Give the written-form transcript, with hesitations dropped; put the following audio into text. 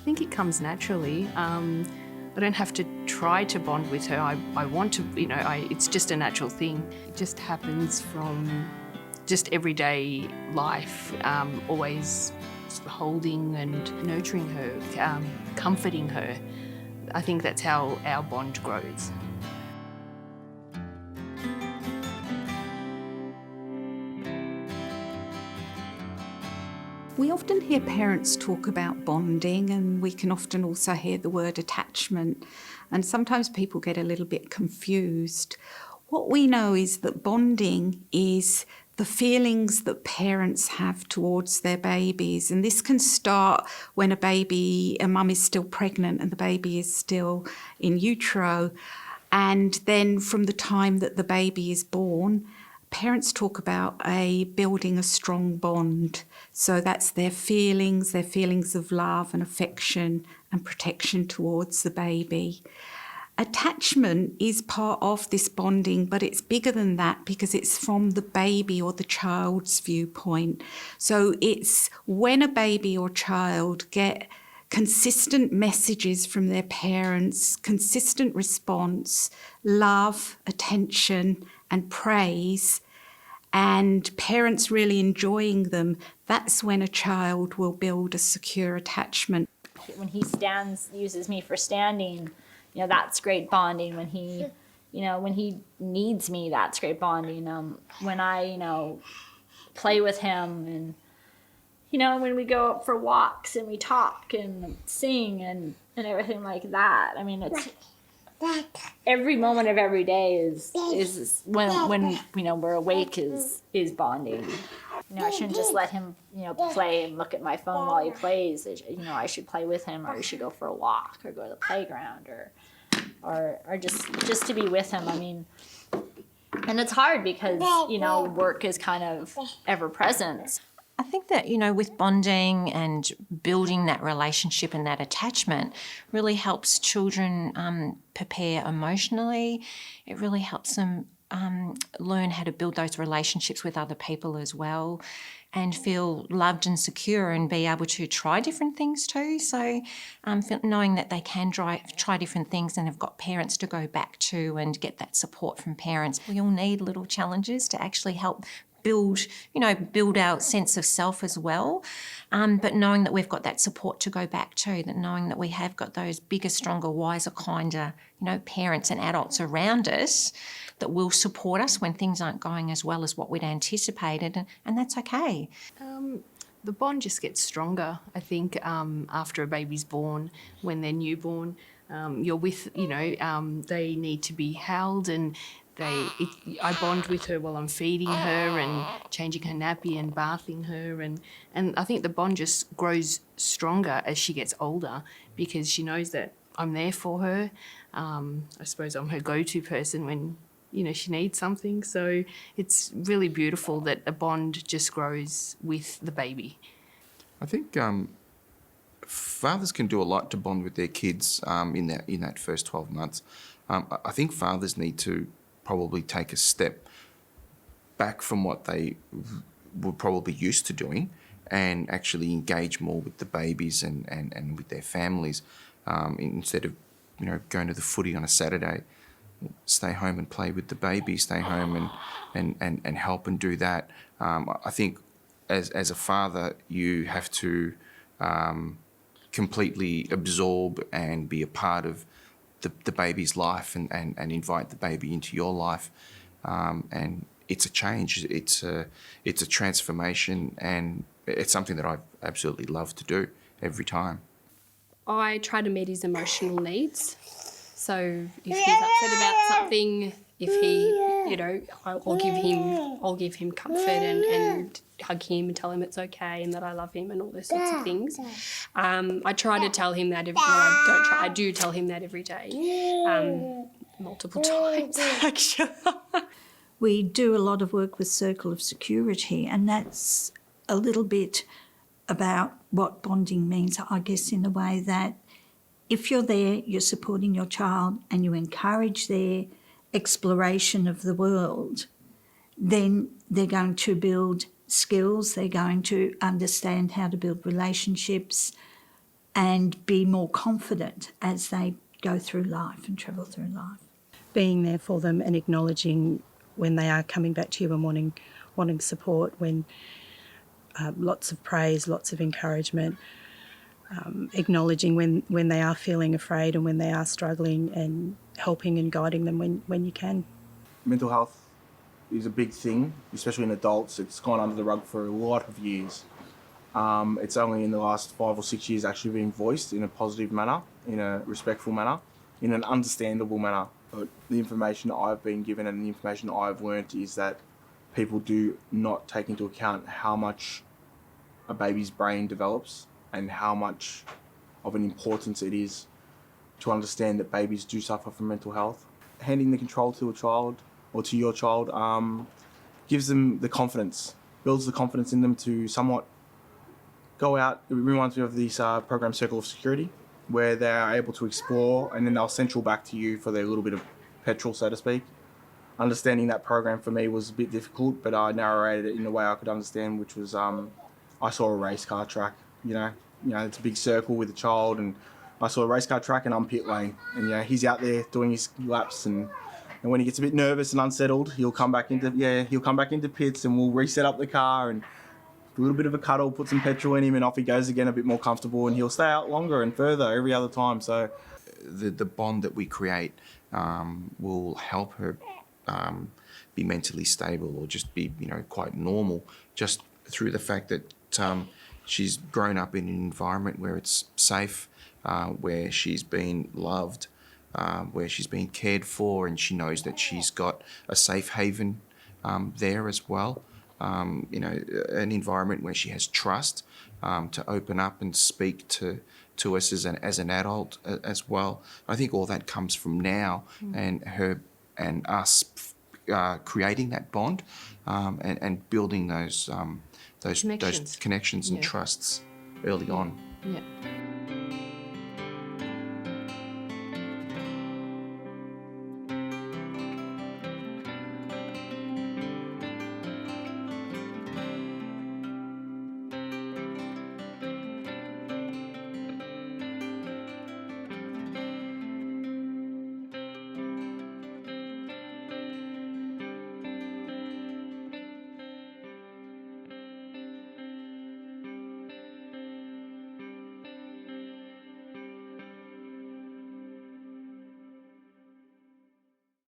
think it comes naturally. I don't have to try to bond with her. I want to, it's just a natural thing. It just happens from just everyday life, always holding and nurturing her, comforting her. I think that's how our bond grows. We often hear parents talk about bonding, and we can often also hear the word attachment, and sometimes people get a little bit confused. What we know is that bonding is the feelings that parents have towards their babies, and this can start when a mum is still pregnant and the baby is still in utero, and then from the time that the baby is born, parents talk about building a strong bond. So that's their feelings of love and affection and protection towards the baby. Attachment is part of this bonding, but it's bigger than that because it's from the baby or the child's viewpoint. So it's when a baby or child get consistent messages from their parents, consistent response, love, attention, and praise, and parents really enjoying them, that's when a child will build a secure attachment. When he uses me for standing, that's great bonding. When he needs me, that's great bonding. When I, play with him, and, when we go out for walks and we talk and sing and everything like that. I mean, it's every moment of every day is when we're awake is bonding. I shouldn't just let him play and look at my phone while he plays. I should play with him, or we should go for a walk or go to the playground or just to be with him. I mean, and it's hard because work is kind of ever present. I think that, with bonding and building that relationship and that attachment really helps children prepare emotionally. It really helps them learn how to build those relationships with other people as well, and feel loved and secure and be able to try different things too. So knowing that they can try different things and have got parents to go back to and get that support from parents. We all need little challenges to actually help build our sense of self as well. But knowing that we've got that support to go back to, that knowing that we have got those bigger, stronger, wiser, kinder, parents and adults around us that will support us when things aren't going as well as what we'd anticipated, and that's okay. The bond just gets stronger, I think, after a baby's born, when they're newborn. You're with, they need to be held, and I bond with her while I'm feeding her and changing her nappy and bathing her, and I think the bond just grows stronger as she gets older because she knows that I'm there for her. I suppose I'm her go-to person when she needs something. So it's really beautiful that a bond just grows with the baby. I think fathers can do a lot to bond with their kids in that first 12 months. I think fathers need to probably take a step back from what they were probably used to doing and actually engage more with the babies and with their families instead of going to the footy on a Saturday. Stay home and play with the baby, stay home and help and do that. I think as a father you have to completely absorb and be a part of the baby's life and invite the baby into your life, and it's a change, it's a transformation, and it's something that I absolutely love to do every time. I try to meet his emotional needs. So if he's upset about something, I'll give him comfort and hug him and tell him it's okay and that I love him and all those sorts of things. I try to tell him that I do tell him that every day, multiple times actually. We do a lot of work with Circle of Security, and that's a little bit about what bonding means, I guess, in the way that if you're there, you're supporting your child and you encourage their exploration of the world, then they're going to build skills, they're going to understand how to build relationships, and be more confident as they go through life and travel through life. Being there for them and acknowledging when they are coming back to you and wanting support, when lots of praise, lots of encouragement, acknowledging when they are feeling afraid and when they are struggling, and helping and guiding them when you can. Mental health is a big thing, especially in adults. It's gone under the rug for a lot of years. It's only in the last 5 or 6 years actually being voiced in a positive manner, in a respectful manner, in an understandable manner. But the information that I've been given and the information that I've learnt is that people do not take into account how much a baby's brain develops and how much of an importance it is to understand that babies do suffer from mental health. Handing the control to a child or to your child gives them the confidence, builds the confidence in them to somewhat go out. It reminds me of this program Circle of Security, where they are able to explore and then they'll central back to you for their little bit of petrol, so to speak. Understanding that program for me was a bit difficult, but I narrated it in a way I could understand, which was I saw a race car track, you know, it's a big circle with a child, and I saw a race car track and I'm pit lane, and he's out there doing his laps, and when he gets a bit nervous and unsettled, he'll come back into pits, and we'll reset up the car and do a little bit of a cuddle, put some petrol in him, and off he goes again, a bit more comfortable, and he'll stay out longer and further every other time. So the bond that we create will help her be mentally stable, or just be quite normal, just through the fact that she's grown up in an environment where it's safe, where she's been loved, where she's been cared for, and she knows that she's got a safe haven there as well. An environment where she has trust to open up and speak to us as an adult as well. I think all that comes from now and her and us creating that bond and building those Connections. connections and Yeah. trusts early on. Yeah.